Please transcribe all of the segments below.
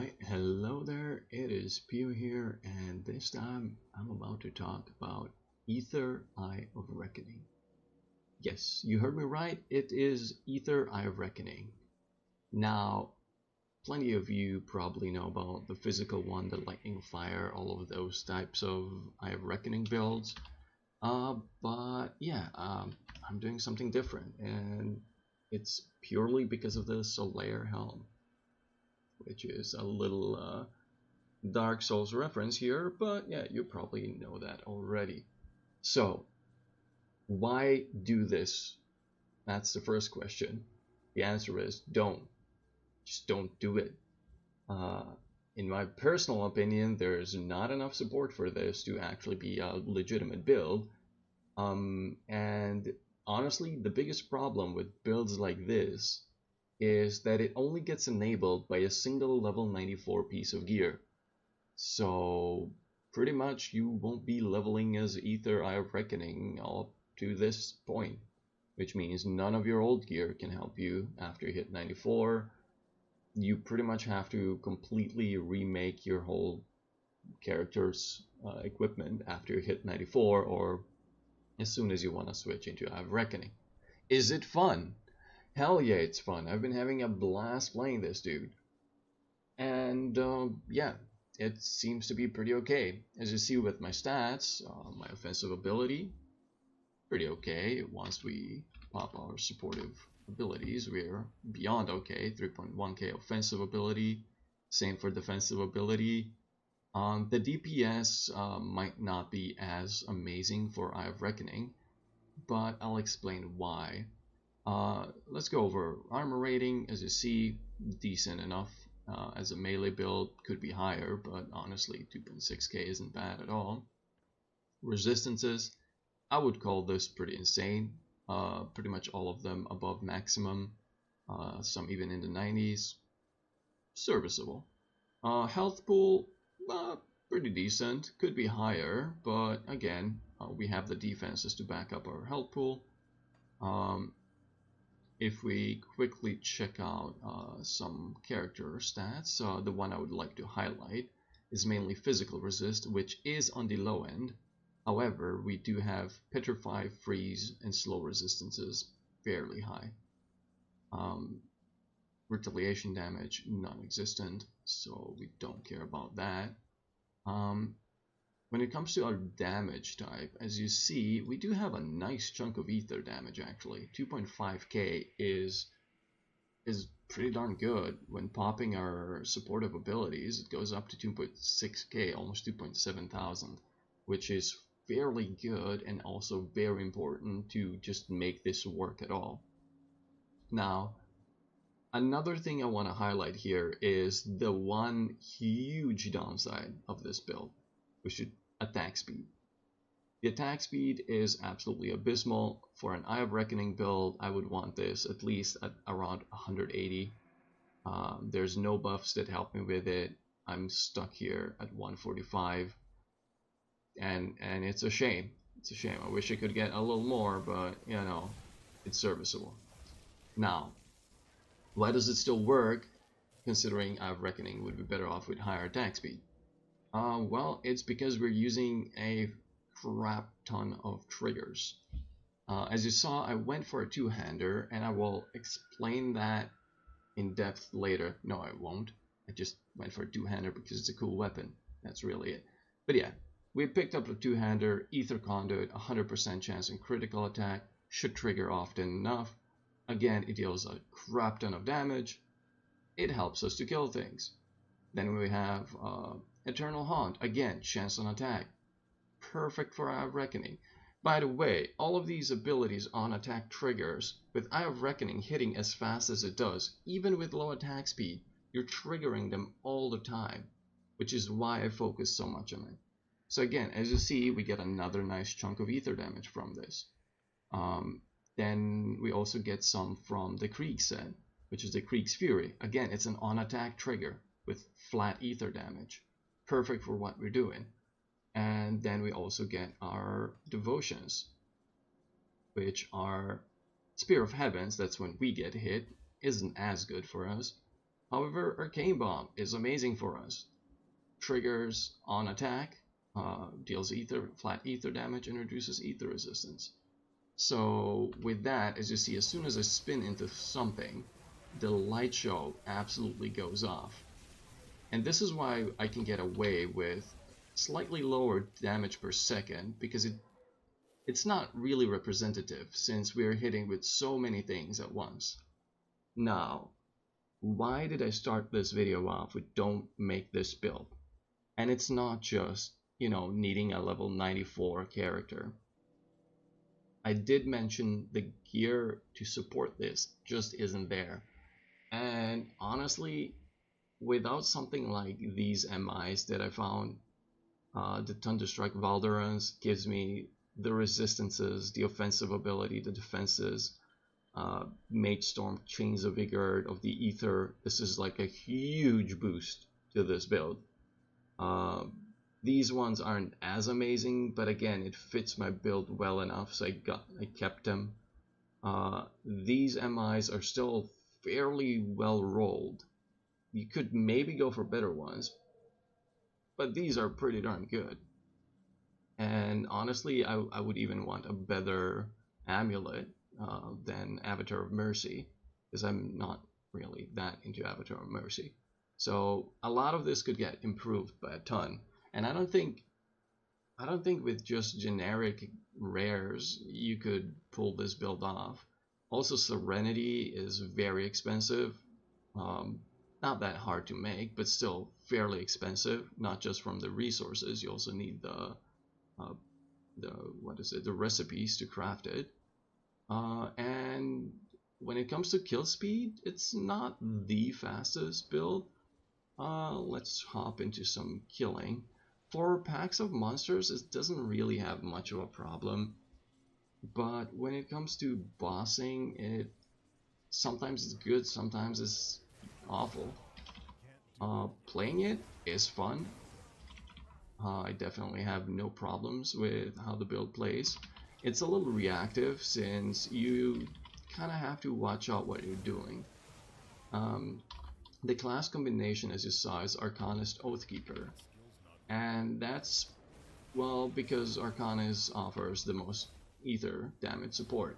Alright, hello there, it is Pio here, and this time I'm about to talk about Aether Eye of Reckoning. Yes, you heard me right, it is Aether Eye of Reckoning. Now, plenty of you probably know about the physical one, the lightning fire, all of those types of Eye of Reckoning builds. But yeah, I'm doing something different, and it's purely because of the Solaire helm, which is a little Dark Souls reference here, but yeah, you probably know that already. So, why do this? That's the first question. The answer is don't. Just don't do it. Uh, in my personal opinion, there's not enough support for this to actually be a legitimate build. And honestly, the biggest problem with builds like this is that it only gets enabled by a single level 94 piece of gear. So pretty much you won't be leveling as Aether Eye of Reckoning up to this point, which means none of your old gear can help you after you hit 94. You pretty much have to completely remake your whole character's equipment after you hit 94 or as soon as you want to switch into Eye of Reckoning. Is it fun? Hell yeah, it's fun. I've been having a blast playing this, dude. And yeah, it seems to be pretty okay. As you see with my stats, my offensive ability, pretty okay. Once we pop our supportive abilities, we're beyond okay. 3.1k offensive ability, same for defensive ability. The DPS might not be as amazing for Eye of Reckoning, but I'll explain why. Let's go over armor rating. As you see, decent enough. As a melee build, could be higher, but honestly 2.6k isn't bad at all. Resistances, I would call this pretty insane. Pretty much all of them above maximum, some even in the 90s. Serviceable. Health pool, pretty decent, could be higher, but again, we have the defenses to back up our health pool. If we quickly check out some character stats, the one I would like to highlight is mainly physical resist, which is on the low end. However, we do have petrify, freeze, and slow resistances fairly high. Retaliation damage non-existent, so we don't care about that. When it comes to our damage type, as you see, we do have a nice chunk of ether damage actually. 2.5k is pretty darn good. When popping our supportive abilities, it goes up to 2.6k, almost 2.7 thousand, which is fairly good and also very important to just make this work at all. Now, another thing I want to highlight here is the one huge downside of this build, which is attack speed. The attack speed is absolutely abysmal. For an Eye of Reckoning build, I would want this at least at around 180. There's no buffs that help me with it. I'm stuck here at 145, and it's a shame. It's a shame. I wish I could get a little more, but you know, it's serviceable. Now, why does it still work, considering Eye of Reckoning would be better off with higher attack speed? Well, it's because we're using a crap ton of triggers. As you saw, I went for a two-hander, and I will explain that in depth later. No, I won't. I just went for a two-hander because it's a cool weapon. That's really it. But yeah, we picked up a two-hander, Ether Conduit, 100% chance in critical attack, should trigger often enough. Again, it deals a crap ton of damage. It helps us to kill things. Then we have Eternal Haunt, again, chance on attack. Perfect for Eye of Reckoning. By the way, all of these abilities on attack triggers, with Eye of Reckoning hitting as fast as it does, even with low attack speed, you're triggering them all the time, which is why I focus so much on it. So again, as you see, we get another nice chunk of ether damage from this. Then we also get some from the Krieg set, which is the Krieg's Fury. Again, it's an on-attack trigger with flat ether damage. Perfect for what we're doing. And then we also get our Devotions, which are Spear of Heavens. That's when we get hit. Isn't as good for us. However, Arcane Bomb is amazing for us. Triggers on attack, deals flat ether damage, and reduces ether resistance. So with that, as you see, as soon as I spin into something, the light show absolutely goes off. And this is why I can get away with slightly lower damage per second, because it's not really representative since we're hitting with so many things at once. Now, why did I start this video off with don't make this build? And it's not just, needing a level 94 character. I did mention the gear to support this just isn't there. And honestly, without something like these MIs that I found, the Thunderstrike Valderans gives me the resistances, the offensive ability, the defenses, Mage Storm, Chains of Vigor, of the Ether. This is like a huge boost to this build. These ones aren't as amazing, but again, it fits my build well enough, so I kept them. These MIs are still fairly well rolled. You could maybe go for better ones, but these are pretty darn good. And honestly, I would even want a better amulet than Avatar of Mercy, because I'm not really that into Avatar of Mercy. So a lot of this could get improved by a ton. And I don't think with just generic rares you could pull this build off. Also, Serenity is very expensive. Not that hard to make, but still fairly expensive. Not just from the resources, you also need the recipes to craft it. And when it comes to kill speed, it's not the fastest build. Let's hop into some killing. For packs of monsters, it doesn't really have much of a problem. But when it comes to bossing, sometimes it's good, sometimes it's awful. Playing it is fun. I definitely have no problems with how the build plays. It's a little reactive since you kind of have to watch out what you're doing. The class combination, as you saw, is Arcanist Oathkeeper. And that's, well, because Arcanist offers the most ether damage support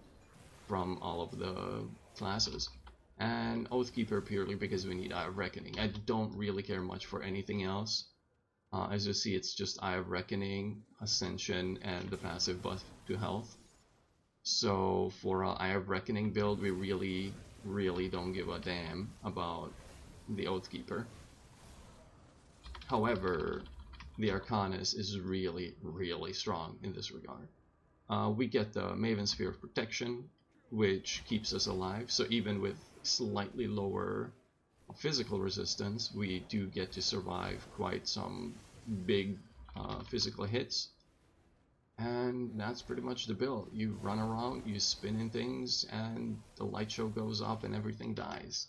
from all of the classes. And Oathkeeper purely because we need Eye of Reckoning. I don't really care much for anything else. As you see, it's just Eye of Reckoning, Ascension, and the passive buff to health. So for Eye of Reckoning build, we really don't give a damn about the Oathkeeper. However, the Arcanist is really strong in this regard. We get the Maven Sphere of Protection, which keeps us alive, so even with slightly lower physical resistance, we do get to survive quite some big physical hits. And that's pretty much the build. You run around, you spin in things, and the light show goes off and everything dies.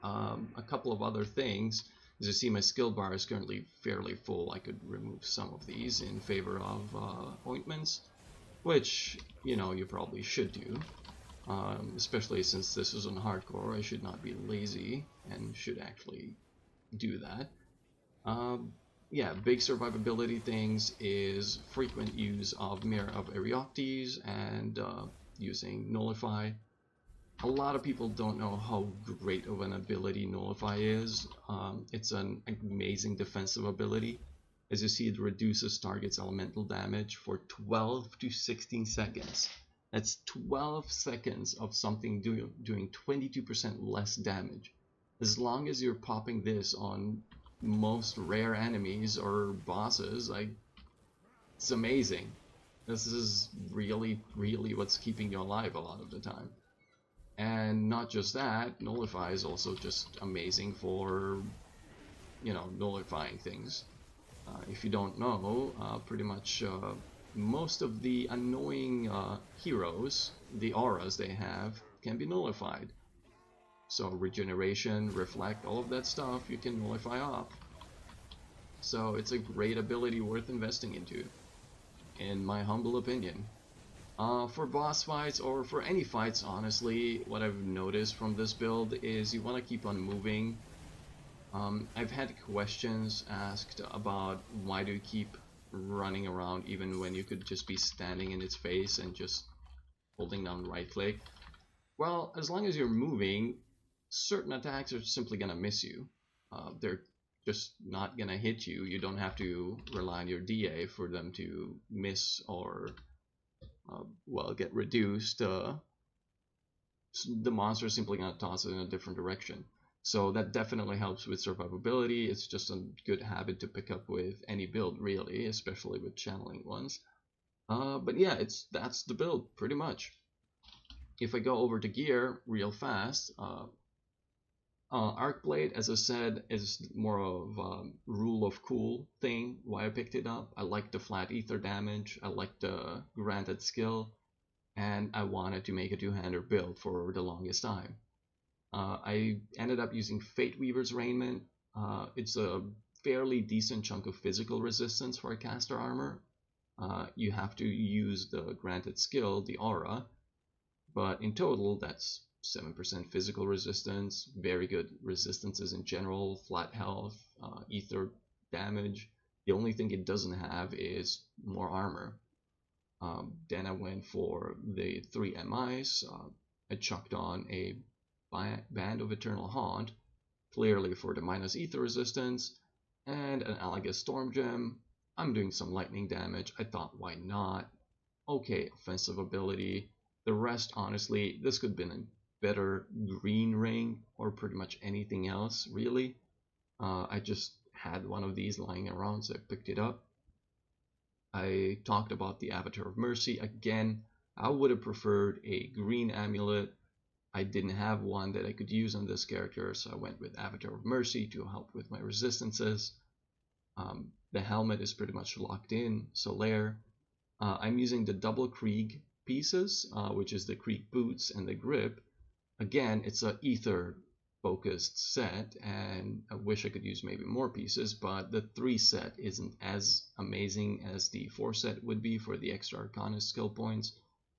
A couple of other things. As you see, my skill bar is currently fairly full. I could remove some of these in favor of ointments, which, you probably should do. Especially since this is on hardcore, I should not be lazy and should actually do that. Yeah, big survivability things is frequent use of Mirror of Erioctes and using Nullify. A lot of people don't know how great of an ability Nullify is. It's an amazing defensive ability. As you see, it reduces target's elemental damage for 12 to 16 seconds. That's 12 seconds of something doing 22% less damage. As long as you're popping this on most rare enemies or bosses, it's amazing. This is really what's keeping you alive a lot of the time. And not just that, Nullify is also just amazing for, nullifying things. If you don't know, pretty much most of the annoying heroes, the auras they have, can be nullified. So regeneration, reflect, all of that stuff you can nullify off. So it's a great ability worth investing into, in my humble opinion. For boss fights or for any fights, honestly, what I've noticed from this build is you want to keep on moving. I've had questions asked about why do you keep running around even when you could just be standing in its face and just holding down right click. Well, as long as you're moving, certain attacks are simply gonna miss you. They're just not gonna hit you. You don't have to rely on your DA for them to miss or well, get reduced. The monster is simply gonna toss it in a different direction. So that definitely helps with survivability. It's just a good habit to pick up with any build, really, especially with channeling ones. But yeah, that's the build pretty much. If I go over to gear real fast, Arc Blade, as I said, is more of a rule of cool thing. Why I picked it up. I like the flat ether damage. I like the granted skill, and I wanted to make a two-hander build for the longest time. I ended up using Fate Weaver's Raiment. It's a fairly decent chunk of physical resistance for a caster armor. You have to use the granted skill, the aura, but in total that's 7% physical resistance, very good resistances in general, flat health, ether damage. The only thing it doesn't have is more armor. Then I went for the 3 MIs. I chucked on a Band of Eternal Haunt, clearly for the minus ether resistance, and an Alaga Storm Gem. I'm doing some lightning damage. I thought, why not? Okay, offensive ability. The rest, honestly, this could have been a better green ring or pretty much anything else, really. I just had one of these lying around, so I picked it up. I talked about the Avatar of Mercy. Again, I would have preferred a green amulet. I didn't have one that I could use on this character, so I went with Avatar of Mercy to help with my resistances. The helmet is pretty much locked in, Solaire. I'm using the double Krieg pieces, which is the Krieg boots and the grip. Again, it's a ether focused set, and I wish I could use maybe more pieces, but the 3 set isn't as amazing as the 4 set would be for the extra Arcana skill points,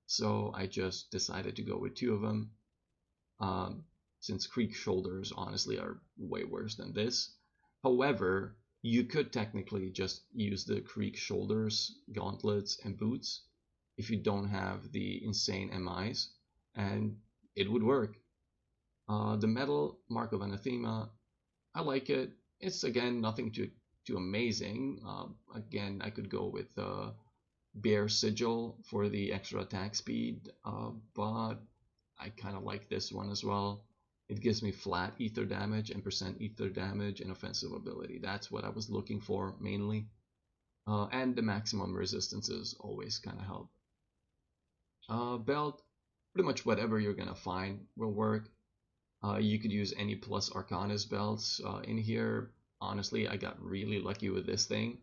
so I just decided to go with 2 of them. Since Krieg shoulders honestly are way worse than this. However, you could technically just use the Krieg shoulders, gauntlets, and boots if you don't have the insane MIs, and it would work. The metal Mark of Anathema, I like it. It's again nothing too amazing. Again, I could go with Bear Sigil for the extra attack speed, but I kind of like this one as well. It gives me flat ether damage and percent ether damage and offensive ability. That's what I was looking for mainly. And the maximum resistances always kind of help. Belt, pretty much whatever you're gonna find will work. You could use any plus Arcanus belts in here. Honestly, I got really lucky with this thing.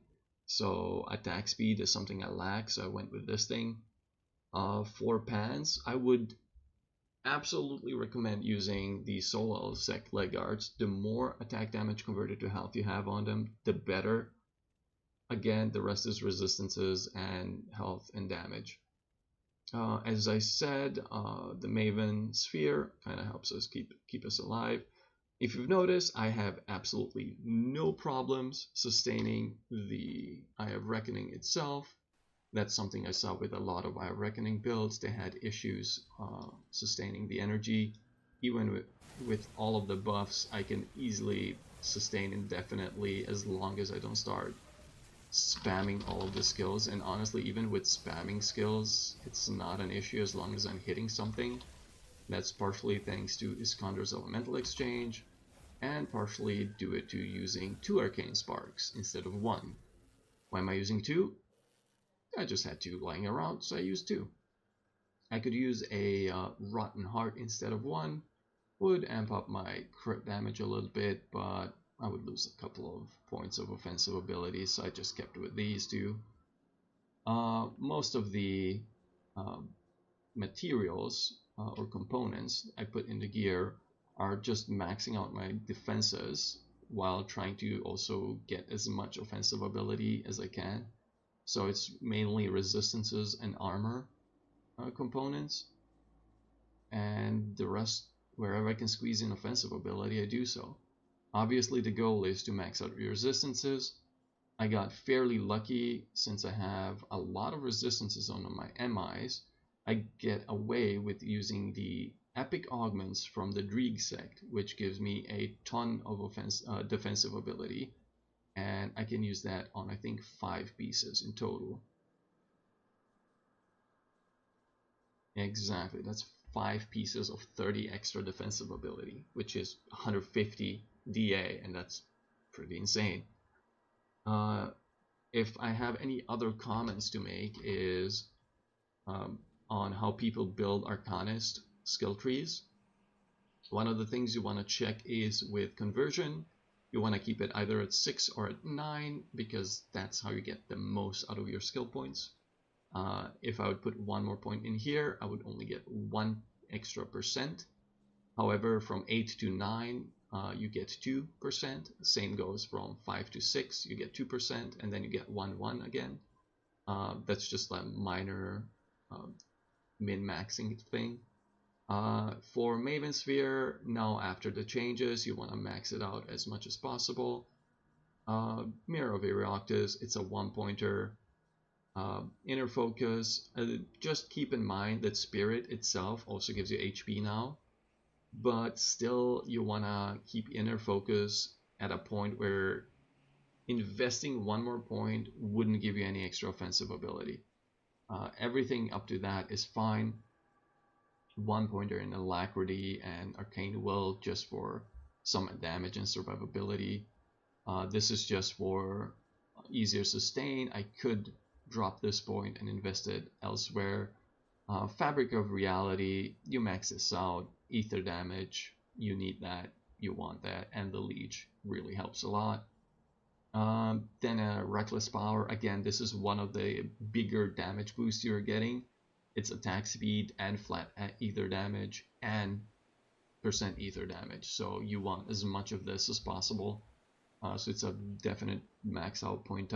So attack speed is something I lack, so I went with this thing. For pants, I would absolutely recommend using the Soul Sect leg guards. The more attack damage converted to health you have on them, the better. Again, the rest is resistances and health and damage. As I said, the Maven Sphere kind of helps us keep us alive. If you've noticed, I have absolutely no problems sustaining the Eye of Reckoning itself. That's something I saw with a lot of Eye of Reckoning builds. They had issues sustaining the energy. Even with all of the buffs, I can easily sustain indefinitely as long as I don't start spamming all of the skills. And honestly, even with spamming skills, it's not an issue as long as I'm hitting something. That's partially thanks to Iskander's Elemental Exchange, and partially due it to using 2 Arcane Sparks instead of 1. Why am I using 2? I just had 2 lying around, so I used 2. I could use a Rotten Heart instead of 1. Would amp up my crit damage a little bit, but I would lose a couple of points of offensive ability, so I just kept with these 2. Most of the materials or components I put in the gear are just maxing out my defenses while trying to also get as much offensive ability as I can. So it's mainly resistances and armor. components, and the rest, wherever I can squeeze in offensive ability, I do so. Obviously, the goal is to max out your resistances. I got fairly lucky since I have a lot of resistances on my MIs. I get away with using the epic augments from the Dreeg sect, which gives me a ton of defensive ability, and I can use that on, I think, 5 pieces in total. Exactly, that's 5 pieces of 30 extra defensive ability, which is 150 DA, and that's pretty insane. If I have any other comments to make is on how people build Arcanist skill trees. One of the things you want to check is with conversion. You want to keep it either at 6 or at 9 because that's how you get the most out of your skill points. If I would put one more point in here, I would only get 1 extra %. However, from 8 to 9, you get 2%. Same goes from 5 to 6, you get 2%, and then you get 1 again. That's just a minor min-maxing thing. For Maven Sphere, now after the changes, you want to max it out as much as possible. Mirror of Erioctus, it's a 1-pointer. Inner Focus, just keep in mind that Spirit itself also gives you HP now, but still you want to keep Inner Focus at a point where investing 1 more point wouldn't give you any extra offensive ability. Everything up to that is fine. 1-pointer in Alacrity and Arcane Will just for some damage and survivability. This is just for easier sustain. I could drop this point and invest it elsewhere. Fabric of Reality, you max this out. Aether damage, you need that, you want that, and the Leech really helps a lot. Then a Reckless Power, again, this is one of the bigger damage boosts you're getting. It's attack speed and flat Aether damage and % Aether damage, so you want as much of this as possible. So it's a definite max out point.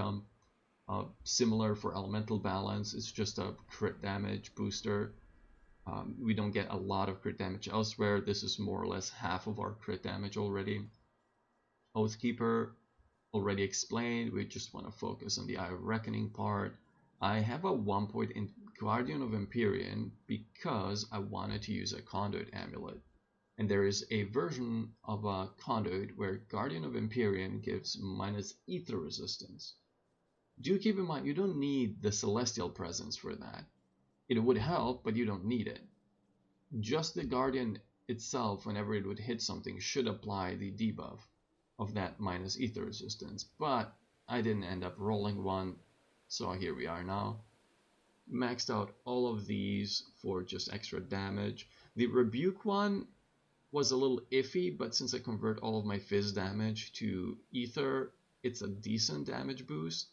Similar for Elemental Balance, it's just a crit damage booster. We don't get a lot of crit damage elsewhere. This is more or less half of our crit damage already. Oathkeeper, already explained, we just want to focus on the Eye of Reckoning part. I have a 1 point in Guardian of Empyrean because I wanted to use a Conduit Amulet. And there is a version of a Conduit where Guardian of Empyrean gives minus Aether resistance. Do keep in mind, you don't need the Celestial Presence for that. It would help, but you don't need it. Just the Guardian itself, whenever it would hit something, should apply the debuff of that minus Aether resistance, but I didn't end up rolling one, so here we are now. Maxed out all of these for just extra damage. The Rebuke one was a little iffy, but since I convert all of my Fizz damage to Aether, it's a decent damage boost.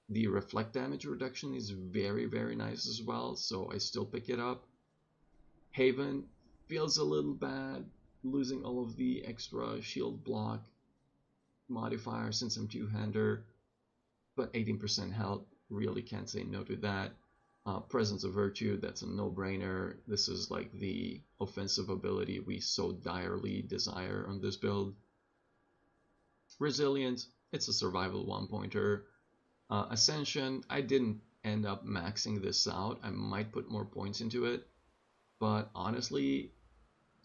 The Reflect damage reduction is very, very nice as well, so I still pick it up. Haven feels a little bad, losing all of the extra shield block modifier since I'm two-hander, but 18% health, really can't say no to that. Presence of Virtue, that's a no-brainer. This is like the offensive ability we so direly desire on this build. Resilience, it's a survival 1-pointer. Ascension, I didn't end up maxing this out. I might put more points into it, but honestly,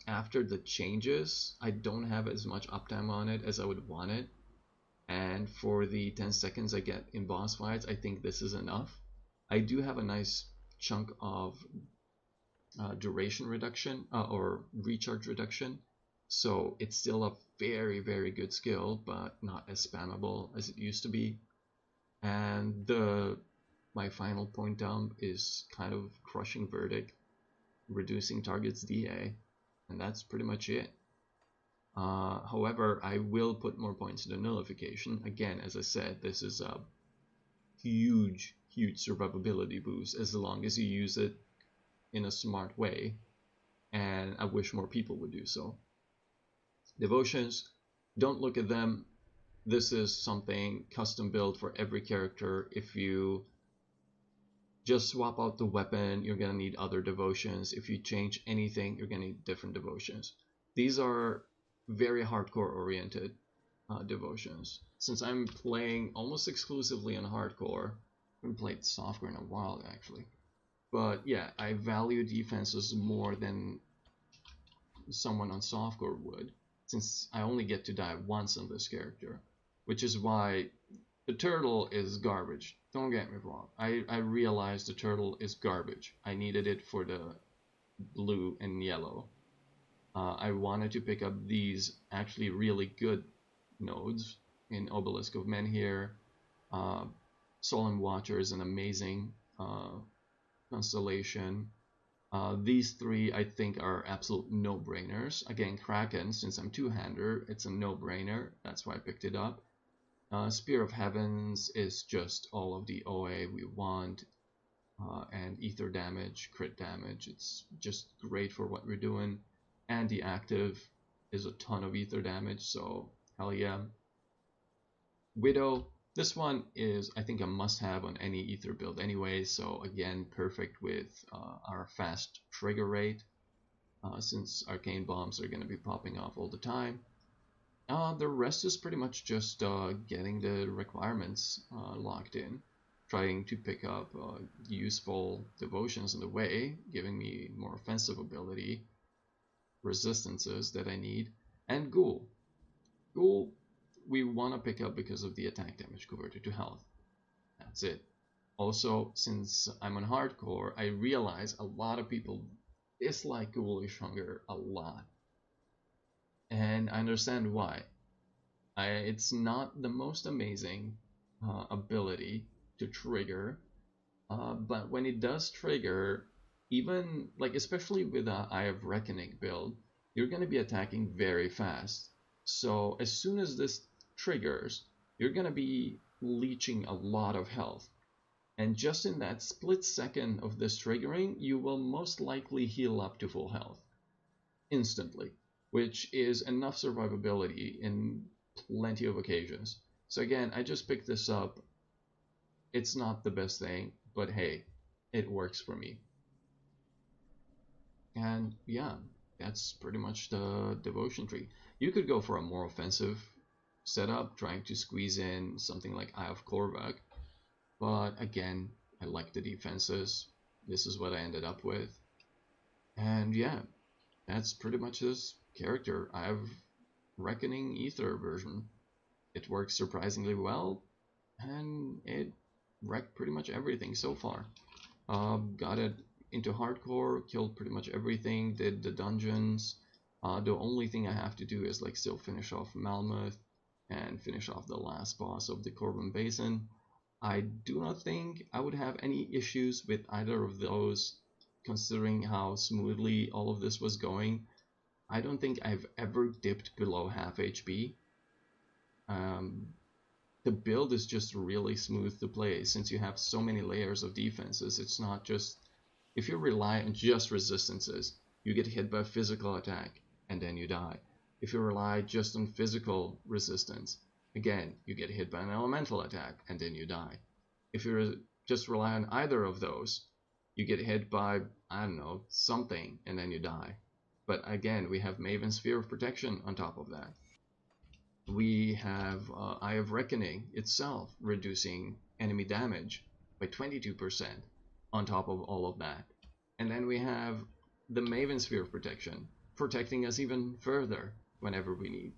after the changes, I don't have as much uptime on it as I would want it. And for the 10 seconds I get in boss fights, I think this is enough. I do have a nice chunk of duration reduction or recharge reduction, so it's still a very, very good skill, but not as spammable as it used to be. And my final point dump is kind of Crushing Verdict, reducing target's DA, and that's pretty much it. However, I will put more points into Nullification. Again, as I said, this is a huge, huge survivability boost as long as you use it in a smart way, and I wish more people would do so. Devotions, don't look at them. This is something custom built for every character. If you just swap out the weapon, you're gonna need other devotions. If you change anything, you're gonna need different devotions. These are very hardcore oriented devotions. Since I'm playing almost exclusively on hardcore, I haven't played softcore in a while actually. But yeah, I value defenses more than someone on softcore would, since I only get to die once on this character, which is why the turtle is garbage. Don't get me wrong. I realized the turtle is garbage. I needed it for the blue and yellow. I wanted to pick up these actually really good nodes in Obelisk of Menhir. Solemn Watcher is an amazing constellation. These three I think are absolute no-brainers. Again, Kraken, since I'm two-hander, it's a no-brainer. That's why I picked it up. Spear of Heavens is just all of the OA we want, and ether damage, crit damage. It's just great for what we're doing. And the active is a ton of ether damage, so hell yeah. Widow, this one is I think a must-have on any ether build anyway, so again perfect with our fast trigger rate, since arcane bombs are going to be popping off all the time. The rest is pretty much just getting the requirements locked in, trying to pick up useful devotions in the way, giving me more offensive ability, resistances that I need, and Ghoul. Ghoul we want to pick up because of the attack damage converted to health. That's it. Also, since I'm on hardcore, I realize a lot of people dislike Ghoulish Hunger a lot. And I understand why. It's not the most amazing ability to trigger, but when it does trigger, even like especially with a Eye of Reckoning build, you're going to be attacking very fast. So as soon as this triggers, you're going to be leeching a lot of health. And just in that split second of this triggering, you will most likely heal up to full health instantly, which is enough survivability in plenty of occasions. So again, I just picked this up. It's not the best thing, but hey, it works for me. And yeah, that's pretty much the devotion tree. You could go for a more offensive setup, trying to squeeze in something like Eye of Korvac, but again, I like the defenses. This is what I ended up with. And yeah, that's pretty much this character. I have Reckoning Aether version. It works surprisingly well, and it wrecked pretty much everything so far. Got it into hardcore, killed pretty much everything, did the dungeons. The only thing I have to do is like still finish off Malmuth and finish off the last boss of the Corbin Basin. I do not think I would have any issues with either of those, considering how smoothly all of this was going. I don't think I've ever dipped below half HP. The build is just really smooth to play since you have so many layers of defenses. It's not just, if you rely on just resistances, you get hit by a physical attack and then you die. If you rely just on physical resistance, again, you get hit by an elemental attack and then you die. If you just rely on either of those, you get hit by, I don't know, something and then you die. But again, we have Maven's Sphere of Protection on top of that. We have Eye of Reckoning itself reducing enemy damage by 22% on top of all of that. And then we have the Maven Sphere of Protection protecting us even further whenever we need.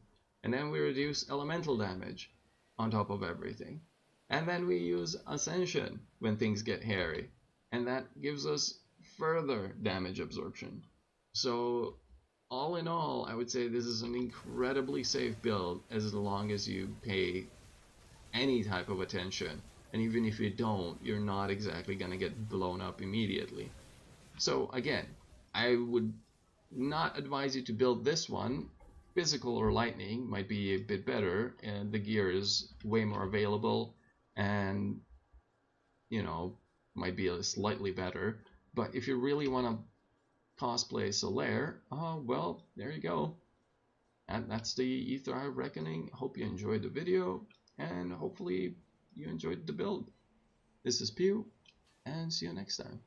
And then we reduce elemental damage on top of everything. And then we use Ascension when things get hairy. And that gives us further damage absorption. So all in all, I would say this is an incredibly safe build as long as you pay any type of attention. And even if you don't, you're not exactly going to get blown up immediately. So again, I would not advise you to build this one. Physical or lightning might be a bit better, and the gear is way more available and, you know, might be slightly better. But if you really want to cosplay Solaire, well, there you go. And that's the Aether EoR Reckoning. Hope you enjoyed the video, and hopefully you enjoyed the build. This is Pew. and see you next time.